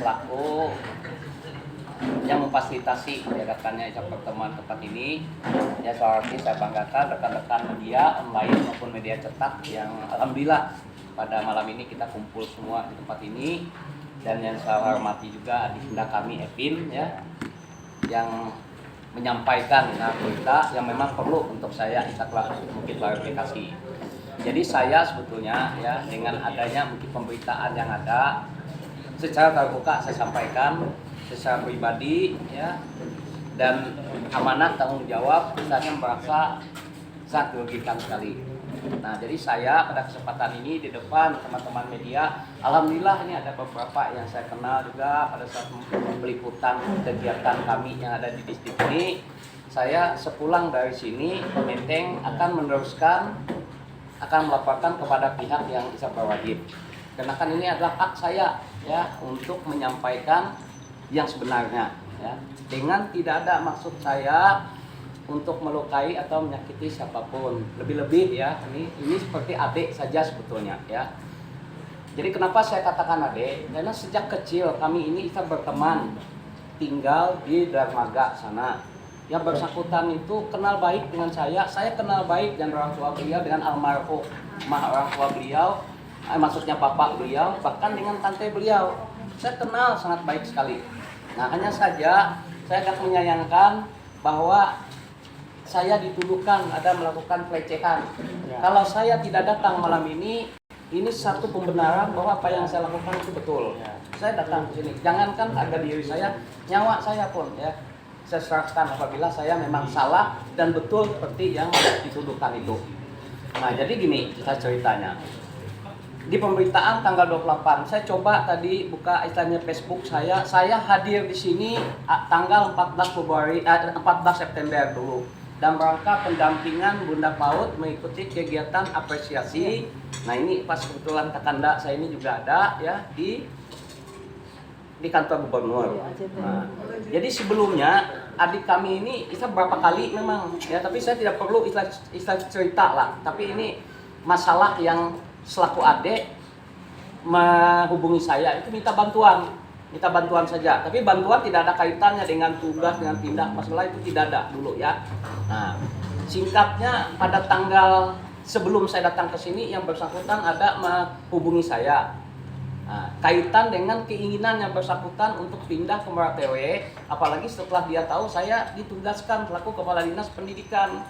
Selaku yang memfasilitasi diadakannya pertemuan tempat ini, ya seorang saya banggakan rekan-rekan media online maupun media cetak yang alhamdulillah pada malam ini kita kumpul semua di tempat ini. Dan yang saya hormati juga adinda kami Evin ya, yang menyampaikan berita yang memang perlu untuk saya mungkin klarifikasi. Jadi saya sebetulnya ya dengan adanya mungkin pemberitaan yang ada secara terbuka saya sampaikan secara pribadi ya, dan amanat tanggung jawab saya merasa sangat dirugikan sekali. Nah, jadi saya pada kesempatan ini di depan teman-teman media, alhamdulillah ini ada beberapa yang saya kenal juga pada saat peliputan kegiatan kami yang ada di distrik ini. Saya sepulang dari sini, Menteng akan meneruskan, akan melaporkan kepada pihak yang bisa berwajib. Karena kan ini adalah hak saya ya untuk menyampaikan yang sebenarnya ya, dengan tidak ada maksud saya untuk melukai atau menyakiti siapapun. Lebih-lebih ya, ini seperti adik saja sebetulnya ya. Jadi kenapa saya katakan adik? Karena sejak kecil kami ini kita berteman, tinggal di dermaga sana. Yang bersangkutan itu kenal baik dengan saya kenal baik dengan orang tua beliau, dengan almarhum orang tua beliau, maksudnya bapak beliau, bahkan dengan tante beliau. Saya kenal sangat baik sekali. Nah, hanya saja saya akan menyayangkan bahwa saya dituduhkan ada melakukan pelecehan. Ya. Kalau saya tidak datang malam ini satu pembenaran bahwa apa yang saya lakukan itu betul. Ya. Saya datang ke sini. Jangankan harga diri saya, nyawa saya pun ya saya serahkan apabila saya memang salah dan betul seperti yang dituduhkan itu. Nah, jadi gini kita ceritanya. Di pemberitaan tanggal 28, saya coba tadi buka istilahnya Facebook saya hadir di sini tanggal 14 September dulu. Dan rangka pendampingan Bunda PAUD mengikuti kegiatan apresiasi. Nah, ini pas kebetulan Kakanda saya ini juga ada ya di kantor gubernur. Nah, jadi sebelumnya adik kami ini kita berapa kali memang ya, tapi saya tidak perlu istilah cerita lah. Tapi ini masalah yang selaku adik menghubungi saya itu minta bantuan saja, tapi bantuan tidak ada kaitannya dengan tugas, dengan tindak masalah itu tidak ada dulu ya. Nah, singkatnya pada tanggal sebelum saya datang ke sini yang bersangkutan ada menghubungi saya. Nah, kaitan dengan keinginan yang bersangkutan untuk pindah ke Meratewe, apalagi setelah dia tahu saya ditugaskan selaku kepala dinas pendidikan.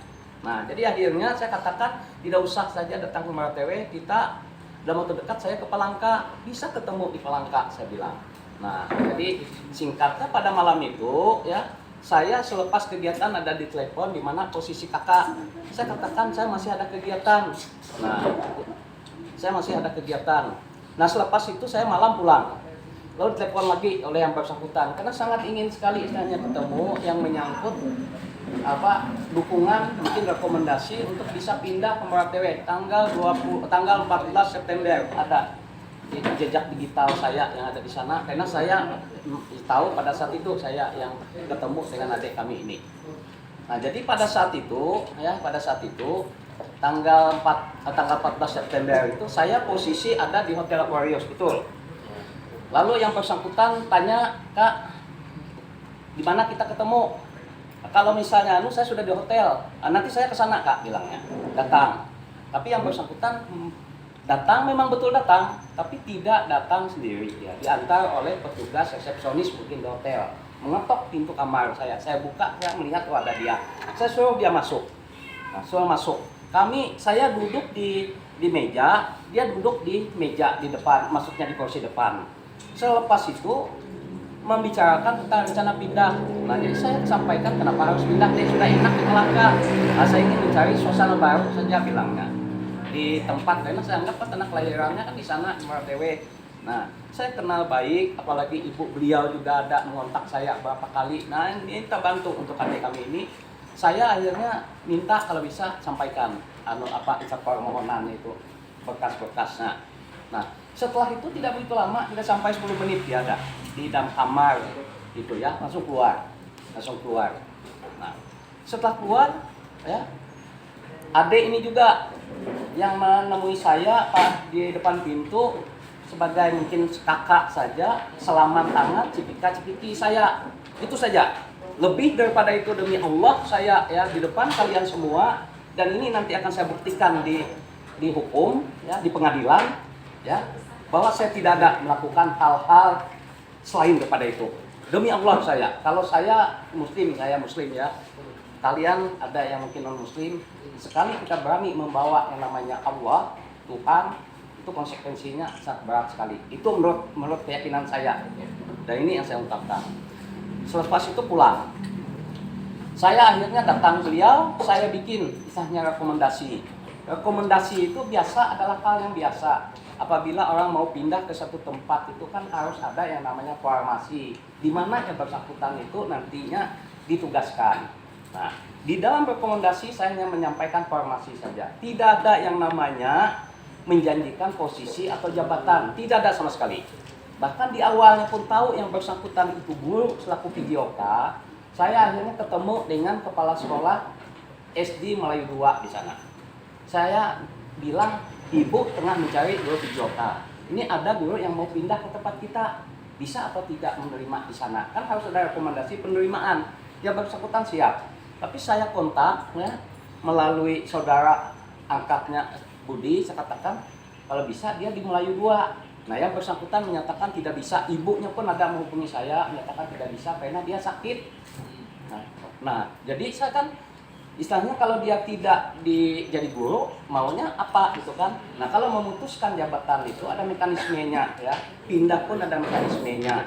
Nah, jadi akhirnya saya katakan tidak usah saja datang ke Meratewe, kita dalam waktu dekat saya ke Palangka, bisa ketemu di Palangka saya bilang. Nah, jadi singkatnya pada malam itu ya, saya selepas kegiatan ada di telepon di mana posisi kakak. Saya katakan saya masih ada kegiatan. Nah, saya masih ada kegiatan. Nah, selepas itu saya malam pulang. Lalu telepon lagi oleh yang bersangkutan karena sangat ingin sekali istilahnya ketemu yang menyangkut dukungan, mungkin rekomendasi untuk bisa pindah ke Meratewe tanggal 14 September ada. Itu jejak digital saya yang ada di sana, karena saya tahu pada saat itu saya yang ketemu dengan adik kami ini. Nah, jadi pada saat itu tanggal 14 September itu saya posisi ada di Hotel Aquarius, betul. Lalu yang bersangkutan tanya, "Kak, di mana kita ketemu?" "Kalau misalnya saya sudah di hotel, nanti saya ke sana, Kak," bilangnya. Datang. Tapi yang bersangkutan datang, memang betul datang, tapi tidak datang sendiri ya. Diantar oleh petugas resepsionis mungkin di hotel. Mengetok pintu kamar saya buka, saya melihat ada dia. Saya suruh dia masuk. Nah, suruh masuk. Saya duduk di meja, dia duduk di meja di depan, maksudnya di kursi depan. Selepas itu membicarakan tentang rencana pindah. Nah, jadi saya sampaikan kenapa harus pindah, sudah enak di Palangka. Nah, saya ingin mencari suasana baru saja bilangnya. Di tempat, karena saya anggap anak kelahirannya kan di sana di Meratewe. Nah, saya kenal baik, apalagi ibu beliau juga ada mengontak saya berapa kali. Nah, ini kita bantu untuk adik kami ini. Saya akhirnya minta kalau bisa sampaikan isi permohonan itu berkas-berkasnya. Nah, setelah itu tidak begitu lama, tidak sampai 10 menit dia ada di dalam kamar gitu ya, langsung keluar. Nah, setelah keluar ya, adik ini juga yang menemui saya di depan pintu. sebagai mungkin kakak saja, salaman tangan, cipika-cipiki saya. Itu saja. Lebih daripada itu demi Allah saya ya di depan kalian semua, dan ini nanti akan saya buktikan di hukum ya, di pengadilan ya, bahwa saya tidak ada melakukan hal-hal selain daripada itu. Demi Allah saya, kalau saya muslim ya. Kalian ada yang mungkin non muslim, sekali kita berani membawa yang namanya Allah, Tuhan, itu konsekuensinya sangat berat sekali. Itu menurut keyakinan saya. Dan ini yang saya ungkapkan. Selepas itu pulang. Saya akhirnya datang beliau, saya bikin misalnya rekomendasi. Rekomendasi itu biasa adalah hal yang biasa. Apabila orang mau pindah ke satu tempat itu kan harus ada yang namanya formasi, di mana yang bersangkutan itu nantinya ditugaskan. Nah, di dalam rekomendasi saya hanya menyampaikan formasi saja. Tidak ada yang namanya menjanjikan posisi atau jabatan, tidak ada sama sekali. Bahkan di awalnya pun tahu yang bersangkutan itu guru selaku videoka, saya akhirnya ketemu dengan kepala sekolah SD Melayu 2 di sana. Saya bilang, ibu tengah mencari guru videoka. Ini ada guru yang mau pindah ke tempat kita, bisa atau tidak menerima di sana? Kan harus ada rekomendasi penerimaan. Yang bersangkutan siap. Tapi saya kontak ya, melalui saudara angkatnya Budi, saya katakan kalau bisa dia di Melayu 2. Nah, yang bersangkutan menyatakan tidak bisa. Ibunya pun ada menghubungi saya, menyatakan tidak bisa karena dia sakit. Nah, jadi saya kan istilahnya kalau dia tidak jadi guru, maunya apa gitu kan. Nah, kalau memutuskan jabatan itu ada mekanismenya ya. Pindah pun ada mekanismenya.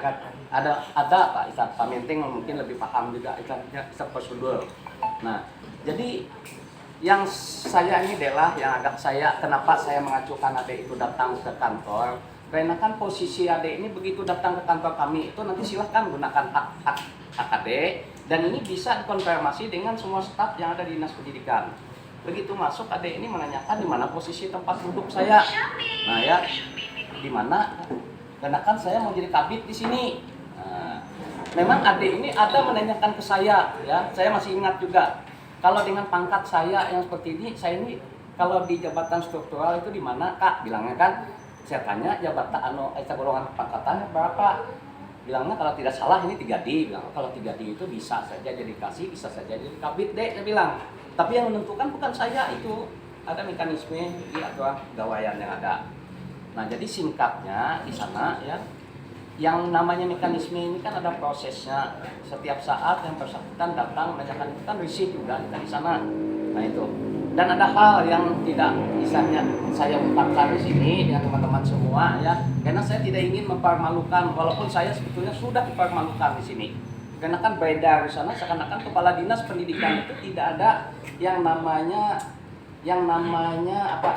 Ada Pak Ustaz Pak Menteng mungkin lebih paham juga istilahnya prosedur. Nah, jadi yang saya ini adalah yang agak saya, kenapa saya mengajukan adik itu datang ke kantor, karena kan posisi adik ini begitu datang ke kantor kami itu nanti silahkan gunakan hak adik, dan ini bisa dikonfirmasi dengan semua staf yang ada di Dinas Pendidikan. Begitu masuk adik ini menanyakan di mana posisi tempat duduk saya. Nah ya, di mana? Karena kan saya mau jadi kabid di sini. Nah, memang adik ini ada menanyakan ke saya ya, saya masih ingat juga. Kalau dengan pangkat saya yang seperti ini, saya ini kalau di jabatan struktural itu di mana Kak? Bilangnya kan, saya tanya jabatan golongan pangkatannya berapa? Bilangnya kalau tidak salah ini 3D. Bilang kalau 3D itu bisa saja jadi kasih, bisa saja jadi kabid deh, saya bilang. Tapi yang menentukan bukan saya, itu ada mekanisme di aturan gawaian yang ada. Nah, jadi singkatnya di sana ya, yang namanya mekanisme ini kan ada prosesnya. Setiap saat yang bersangkutan datang menanyakan itu kan risih juga kita di sana. Nah itu. Dan ada hal yang tidak misalnya saya ungkapkan di sini dengan teman-teman semua ya, karena saya tidak ingin mempermalukan, walaupun saya sebetulnya sudah dipermalukan di sini. Karena kan beredar di sana seakan-akan kepala dinas pendidikan itu tidak ada yang namanya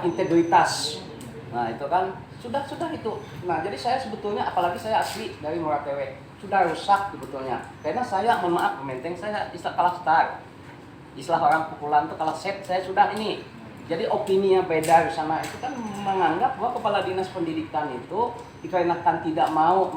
integritas. Nah itu kan sudah itu. Nah jadi saya sebetulnya, apalagi saya asli dari Moratewe, sudah rusak sebetulnya. Karena saya, mohon maaf, Menteng saya istilah kalah start. Istilah orang pukulan itu kalau set saya sudah ini. Jadi opini yang beda di sana itu kan menganggap bahwa kepala dinas pendidikan itu dikarenakan tidak mau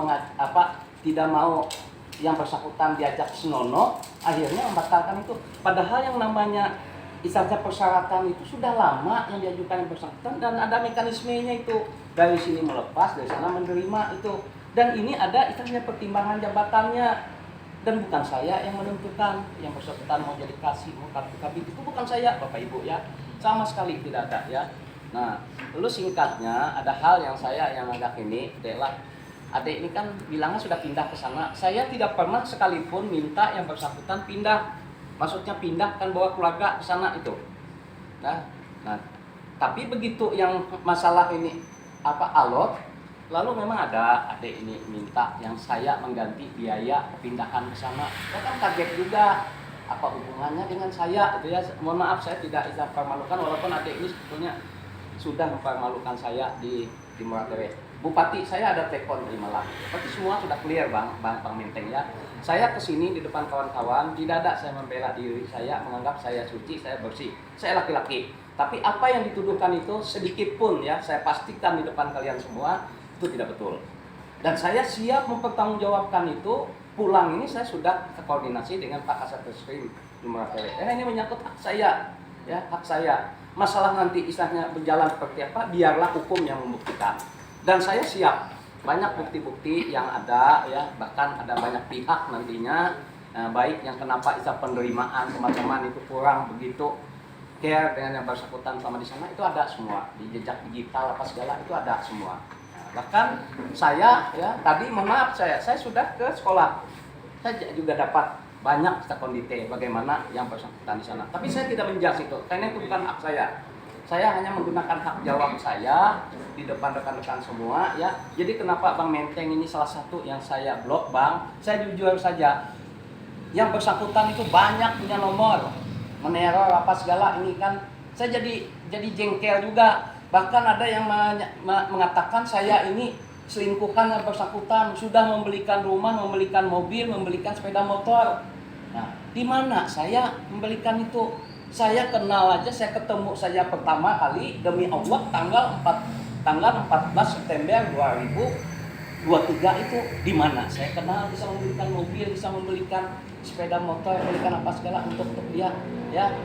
yang bersangkutan diajak senonoh, akhirnya membatalkan itu. Padahal yang namanya istilahnya persyaratan itu sudah lama yang diajukan yang bersangkutan, dan ada mekanismenya itu. Dari sini melepas, dari sana menerima itu. Dan ini ada istilahnya pertimbangan jabatannya. Dan bukan saya yang menentukan, yang bersangkutan mau jadi kasih, mau kabit itu bukan saya, Bapak Ibu ya, sama sekali tidak ada ya. Nah, lalu singkatnya ada hal yang saya yang agak ini adalah adik ini kan bilangnya sudah pindah ke sana. Saya tidak pernah sekalipun minta yang bersangkutan pindah, maksudnya pindah kan bawa keluarga ke sana itu. Nah, tapi begitu yang masalah ini alot. Lalu memang ada adik ini minta yang saya mengganti biaya pindahan ke sana. Saya kan kaget juga, apa hubungannya dengan saya itu ya. Mohon maaf saya tidak bisa mempermalukan, walaupun adik ini sebetulnya sudah mempermalukan saya di Moratewe. Bupati saya ada telepon dari Malang. Tapi semua sudah clear Bang Menteng ya. Saya kesini di depan kawan-kawan, tidak ada saya membela diri saya, menganggap saya suci, saya bersih. Saya laki-laki. Tapi apa yang dituduhkan itu sedikit pun ya, saya pastikan di depan kalian semua itu tidak betul. Dan saya siap mempertanggungjawabkan itu. Pulang ini saya sudah koordinasi dengan Pak Kasat Reskrim di Moratewe. Karena ini menyangkut hak saya, ya hak saya. Masalah nanti istilahnya berjalan seperti apa, biarlah hukum yang membuktikan. Dan saya siap, banyak bukti-bukti yang ada ya, bahkan ada banyak pihak nantinya, baik yang kenapa isa penerimaan teman-teman itu kurang begitu care dengan yang bersangkutan selama di sana, itu ada semua di jejak digital apa segala itu ada semua. Nah, bahkan saya ya tadi mohon maaf saya sudah ke sekolah, saya juga dapat banyak kondite bagaimana yang bersangkutan di sana. Tapi saya tidak menjudge itu, karena itu bukan hak saya. Saya hanya menggunakan hak jawab saya di depan rekan-rekan semua ya. Jadi kenapa Bang Menteng ini salah satu yang saya blok Bang? Saya jujur saja. Yang bersangkutan itu banyak punya nomor, meneror apa segala ini kan. Saya jadi jengkel juga. Bahkan ada yang mengatakan saya ini selingkuhan yang bersangkutan, sudah membelikan rumah, membelikan mobil, membelikan sepeda motor. Nah, di mana saya membelikan itu? Saya kenal aja, saya ketemu saja pertama kali demi Allah tanggal 14 September 2023 itu di mana? Saya kenal bisa membelikan mobil, bisa membelikan sepeda motor, membelikan apa segala untuk dia ya.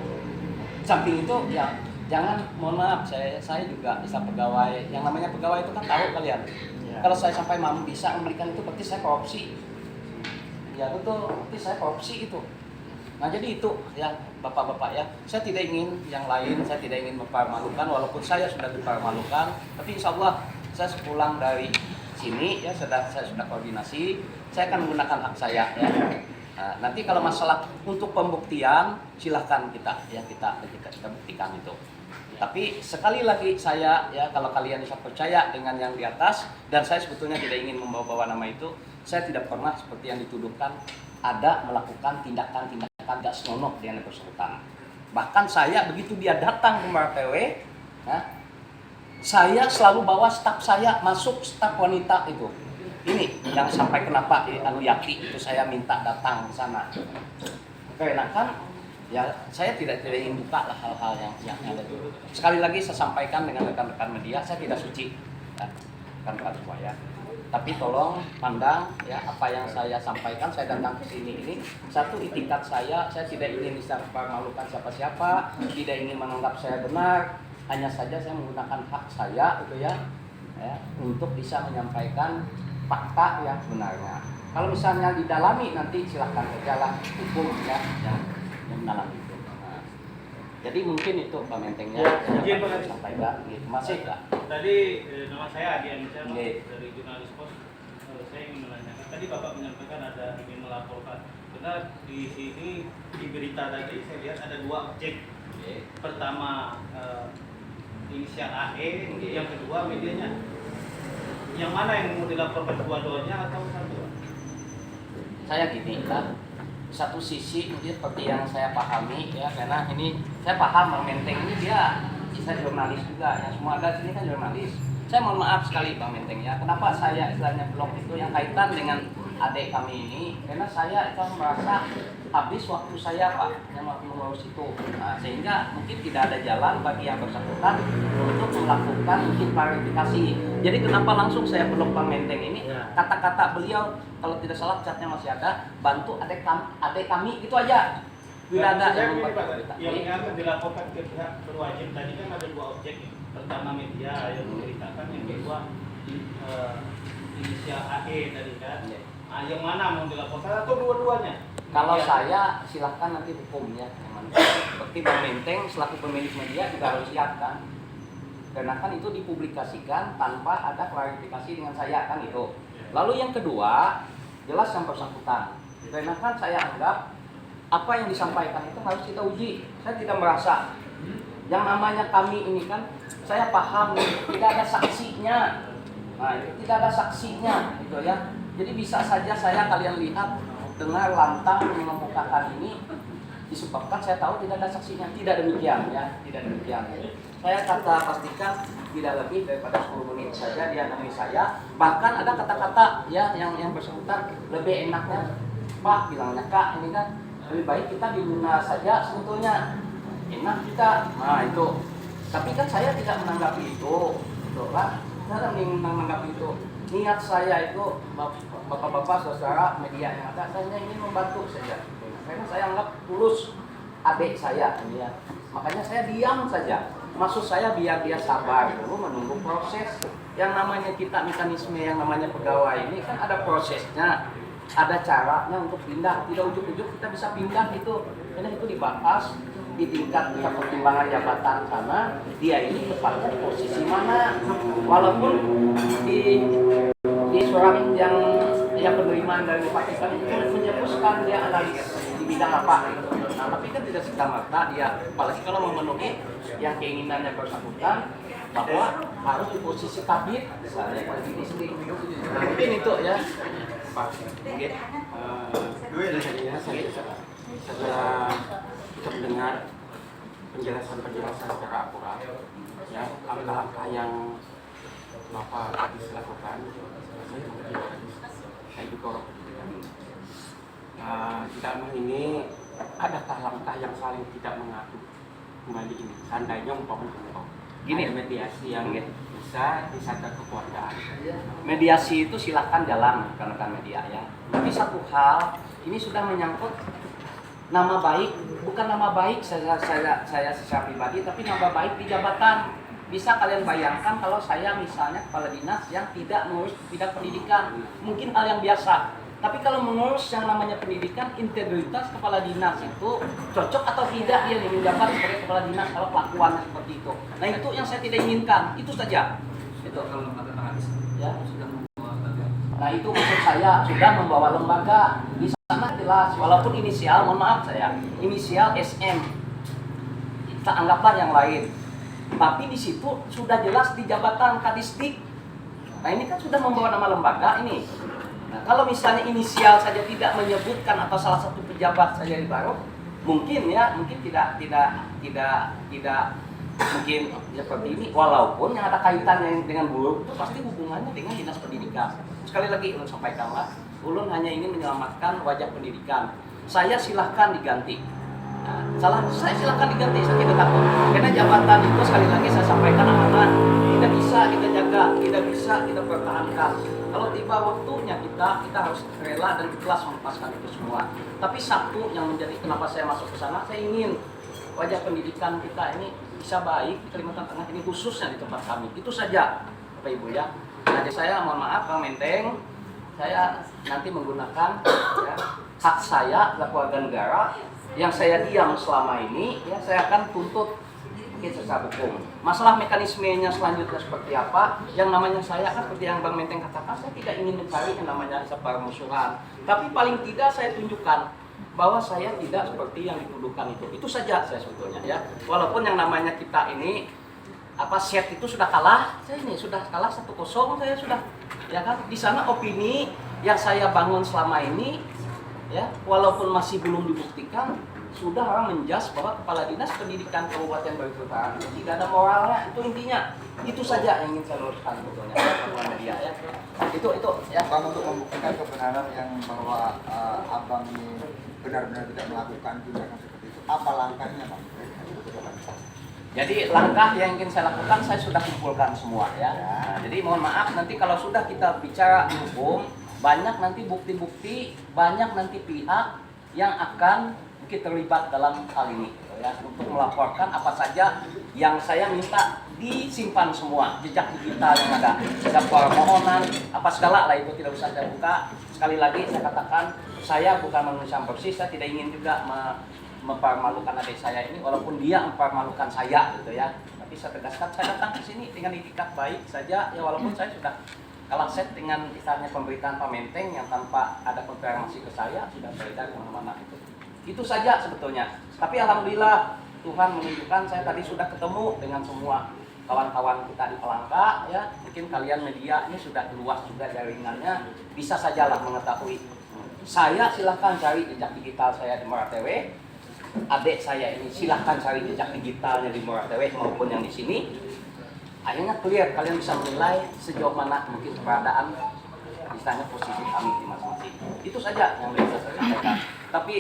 Samping itu ya jangan, mohon maaf saya juga bisa pegawai. Yang namanya pegawai itu kan tahu kalian. Ya. Kalau saya sampai mampu bisa membelikan itu berarti saya korupsi. Ya betul, berarti saya korupsi itu. Nah jadi itu ya bapak-bapak ya, saya tidak ingin yang lain, saya tidak ingin mempermalukan walaupun saya sudah dipermalukan, tapi insya Allah saya sepulang dari sini ya saya sudah koordinasi, saya akan menggunakan hak saya ya. Nah, nanti kalau masalah untuk pembuktian silahkan kita buktikan itu. Tapi sekali lagi saya ya kalau kalian bisa percaya dengan yang di atas, dan saya sebetulnya tidak ingin membawa-bawa nama itu, saya tidak pernah seperti yang dituduhkan ada melakukan tindakan-tindakan tidak senonoh dengan yang bersangkutan. Bahkan saya begitu dia datang ke PW, ya, saya selalu bawa staf saya masuk, staf wanita itu. Ini yang sampai kenapa Anu Yati itu saya minta datang ke sana. Karena kan ya saya tidak ingin buka lah hal-hal yang ada itu. Sekali lagi saya sampaikan dengan rekan-rekan media, saya tidak suci, ya, rekan-rekan semua ya. Tapi tolong pandang ya apa yang saya sampaikan, saya datang ke sini ini satu itikat saya tidak ingin dipermalukan siapa-siapa, tidak ingin menganggap saya benar, hanya saja saya menggunakan hak saya itu ya untuk bisa menyampaikan fakta yang sebenarnya. Kalau misalnya didalami nanti silahkan sajalah hukum ya yang mendalami itu. Nah, jadi mungkin itu Pak Mentengnya ya, saya sampaikan gitu. Masih enggak? Tadi nama saya Adi Anissa dari Jurnalis Pos. Saya ingin menanyakan, tadi Bapak menyampaikan ada ingin melaporkan. Karena di sini di berita tadi saya lihat ada dua objek. Pertama inisial AE, yang kedua medianya. Yang mana yang mau dilaporkan, dua-duanya atau satu? Saya gini lah. Satu sisi mungkin seperti yang saya pahami ya, karena ini saya paham Bang Menteng ini dia jurnalis juga, yang semua ada sini kan jurnalis. Saya mohon maaf sekali Bang Menteng ya, kenapa saya istilahnya blog itu yang kaitan dengan adik kami ini, karena saya itu merasa habis waktu saya Pak yang waktu mengurus itu. Nah, sehingga mungkin tidak ada jalan bagi yang bersangkutan untuk melakukan mungkin klarifikasi. Jadi kenapa langsung saya blog Bang Menteng ini, kata-kata beliau kalau tidak salah catnya masih ada, bantu adik kami gitu aja. Tidak ada yang akan dilaporkan ke pihak berwajib tadi kan ada dua objek. Pertama media yang memberitakan, yang kedua inisial AE tadi kan. Nah, yang mana mau dilaporkan atau dua-duanya? Kalau saya silahkan nanti hukumnya. Seperti Bang Menteng selaku pemilik media juga harus siap kan. Karena kan itu dipublikasikan tanpa ada klarifikasi dengan saya kan itu. Lalu yang kedua, jelas yang bersangkutan. Karena kan saya anggap apa yang disampaikan itu harus kita uji. Saya tidak merasa yang namanya kami ini kan, saya paham tidak ada saksinya. Nah, tidak ada saksinya gitu ya. Jadi bisa saja saya kalian lihat dengar lantang mengemukakan ini disebabkan saya tahu tidak ada saksinya. Tidak demikian ya, tidak demikian. Saya pastikan tidak lebih daripada 10 menit saja dia nemui saya. Bahkan ada kata-kata ya yang bersangkutan lebih enaknya, Pak bilangnya Kak ini kan lebih baik kita di Luna saja sebetulnya, enak kita. Nah itu, tapi kan saya tidak menanggapi itu, gitu kan? Saya tidak menanggapi itu. Niat saya itu, bapak-bapak, saudara, media yang ada, saya ingin membantu saja. Karena saya anggap tulus adik saya, ya. Makanya saya diam saja. Maksud saya biar dia sabar dulu menunggu proses. yang namanya kita mekanisme yang namanya pegawai ini kan ada prosesnya, ada caranya untuk pindah. Tidak ujuk-ujuk kita bisa pindah itu. Karena itu dibahas di tingkat pertimbangan jabatan sana, dia ini tepatnya di posisi mana. Walaupun di surat yang penerimaan dari Bupati kan itu menyebutkan dia analis di bidang apa gitu. Nah, tapi kan tidak serta-merta dia, apalagi kalau memenuhi yang keinginannya bersangkutan bahwa harus di posisi kabit misalnya ini sendiri. Nah, mungkin itu ya Pak. Oke. Dua dari saya setelah kita mendengar penjelasan secara akurat ya langkah-langkah yang Bapak tadi lakukan, saya juga orang pendidikan. Di dalam ini adakah langkah yang saling tidak mengadu kembali ini? Seandainya umpamanya Gini, ada mediasi yang bisa disadar kekeluargaan. Mediasi itu silahkan jalan rekan-rekan media ya. Tapi satu hal ini sudah menyangkut nama baik, bukan nama baik saya secara pribadi, tapi nama baik di jabatan. Bisa kalian bayangkan kalau saya misalnya kepala dinas yang tidak mengurus bidang pendidikan, mungkin hal yang biasa. Tapi kalau mengurus yang namanya pendidikan, integritas kepala dinas itu cocok atau tidak dia menjabat sebagai kepala dinas kalau kelakuannya seperti itu. Nah itu yang saya tidak inginkan, itu saja. Itu kalau ya sudah membawa. Nah itu maksud saya sudah membawa lembaga di sana jelas, walaupun inisial, mohon maaf saya, inisial SM. Kita anggaplah yang lain. Tapi di situ sudah jelas di jabatan Kadisdik. Nah ini kan sudah membawa nama lembaga ini. Nah kalau misalnya inisial saja tidak menyebutkan atau salah satu pejabat saja dibaru, mungkin tidak mungkin seperti ini. Walaupun yang ada kaitannya dengan buruh itu pasti hubungannya dengan dinas pendidikan. Sekali lagi ulun sampaikanlah, ulun hanya ingin menyelamatkan wajah pendidikan. Saya silahkan diganti. Nah, saya silakan diganti, saya tidak takut. Karena jabatan itu sekali lagi saya sampaikan amanah, tidak bisa kita jaga, tidak bisa kita pertahankan. Kalau tiba waktunya kita harus rela dan ikhlas melepaskan itu semua. Tapi satu yang menjadi kenapa saya masuk ke sana, saya ingin wajah pendidikan kita ini bisa baik di Kalimantan Tengah ini khususnya di tempat kami. Itu saja, Bapak Ibu ya. Nah, saya mohon maaf Bang Menteng, saya nanti menggunakan ya, hak saya selaku warga negara yang saya diam selama ini, ya saya akan tuntut secara hukum. Masalah mekanismenya selanjutnya seperti apa, yang namanya saya kan seperti yang Bang Menteng katakan, saya tidak ingin mencari yang namanya permusuhan. Tapi paling tidak saya tunjukkan bahwa saya tidak seperti yang dituduhkan itu. Itu saja saya sebetulnya ya. Walaupun yang namanya kita ini set itu sudah kalah, saya ini sudah kalah 1-0, saya sudah ya kan di sana opini yang saya bangun selama ini ya walaupun masih belum dibuktikan sudah orang menjas bahwa kepala dinas pendidikan Kabupaten Barisan Utara itu tidak ada moralnya, itu intinya. Itu saja yang ingin saya luruskan sebetulnya teman media ya. Itu ya. Bang, untuk membuktikan kebenaran yang bahwa abang ini benar-benar tidak melakukan tindakan seperti itu, apa langkahnya Bang? Jadi langkah yang ingin saya lakukan saya sudah kumpulkan semua ya. Nah, jadi mohon maaf nanti kalau sudah kita bicara hukum, banyak nanti bukti-bukti, banyak nanti pihak yang akan mungkin terlibat dalam hal ini ya, untuk melaporkan apa saja yang saya minta disimpan semua jejak digital yang ada, permohonan apa segala lah itu tidak usah saya buka. Sekali lagi saya katakan saya bukan manusia bersih, saya tidak ingin juga mempermalukan adik saya ini walaupun dia mempermalukan saya gitu ya. Tapi saya tegaskan saya datang ke sini dengan itikat baik saja ya, walaupun saya sudah kalah set dengan misalnya pemberitaan Pak Menteng yang tanpa ada konfirmasi ke saya sudah beredar kemana-mana itu. Itu saja sebetulnya. Tapi alhamdulillah Tuhan menunjukkan saya tadi sudah ketemu dengan semua kawan-kawan kita di Palangka ya. Mungkin kalian media ini sudah luas juga jaringannya, bisa sajalah mengetahui. Saya silahkan cari jejak digital saya di Moratewe. Adik saya ini silahkan cari jejak digitalnya di Moratewe maupun yang di sini. Akhirnya clear, kalian bisa menilai sejauh mana mungkin keberadaan misalnya posisi kami di masing-masing. Itu saja yang bisa saya sampaikan. Tapi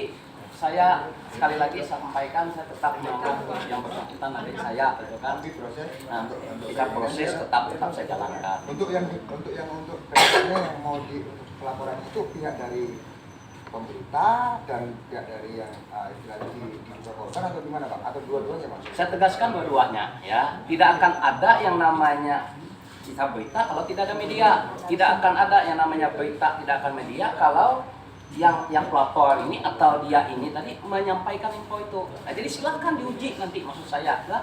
saya sekali lagi saya sampaikan saya tetap menunggu yang bersangkutan adik saya, gitu kan. Nah, kita proses tetap saya jalankan. Untuk kedepannya yang mau di pelaporan itu pihak dari pemerintah dan pihak dari yang istilahnya dilaporkan atau gimana Bang? Atau dua-duanya Bang? Saya tegaskan dua-duanya ya. Tidak akan ada yang namanya kita berita kalau tidak ada media. Tidak akan ada yang namanya berita tidak akan media kalau yang pelapor ini atau dia ini tadi menyampaikan info itu. Nah, jadi silakan diuji nanti, maksud saya. Nah,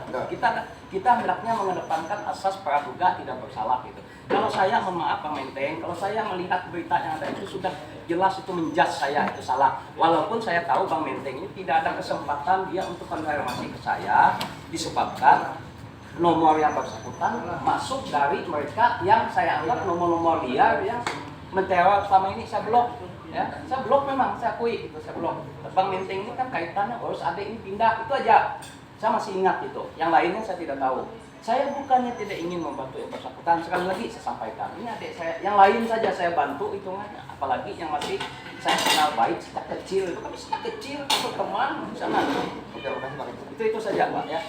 kita hendaknya mengedepankan asas praduga tidak bersalah gitu. Kalau saya, mohon maaf Bang Menteng, kalau saya melihat berita yang ada itu sudah jelas itu menjudge saya itu salah. Walaupun saya tahu Bang Menteng ini tidak ada kesempatan dia untuk konfirmasi ke saya disebabkan nomor yang bersangkutan masuk dari mereka yang saya anggap nomor-nomor liar yang menteror selama ini saya blok. Ya, saya blok memang, saya akui itu saya blok. Bang Menteng ini kan kaitannya harus ada ini pindah, itu aja. Saya masih ingat itu. Yang lainnya saya tidak tahu. Saya bukannya tidak ingin membantu yang bersangkutan. Sekali lagi saya sampaikan, ini adik saya. Yang lain saja saya bantu hitungannya. Apalagi yang masih saya kenal baik sejak kecil. Itu kan sejak kecil, itu teman di sana. Oke, terima kasih Pak. Itu saja Pak ya.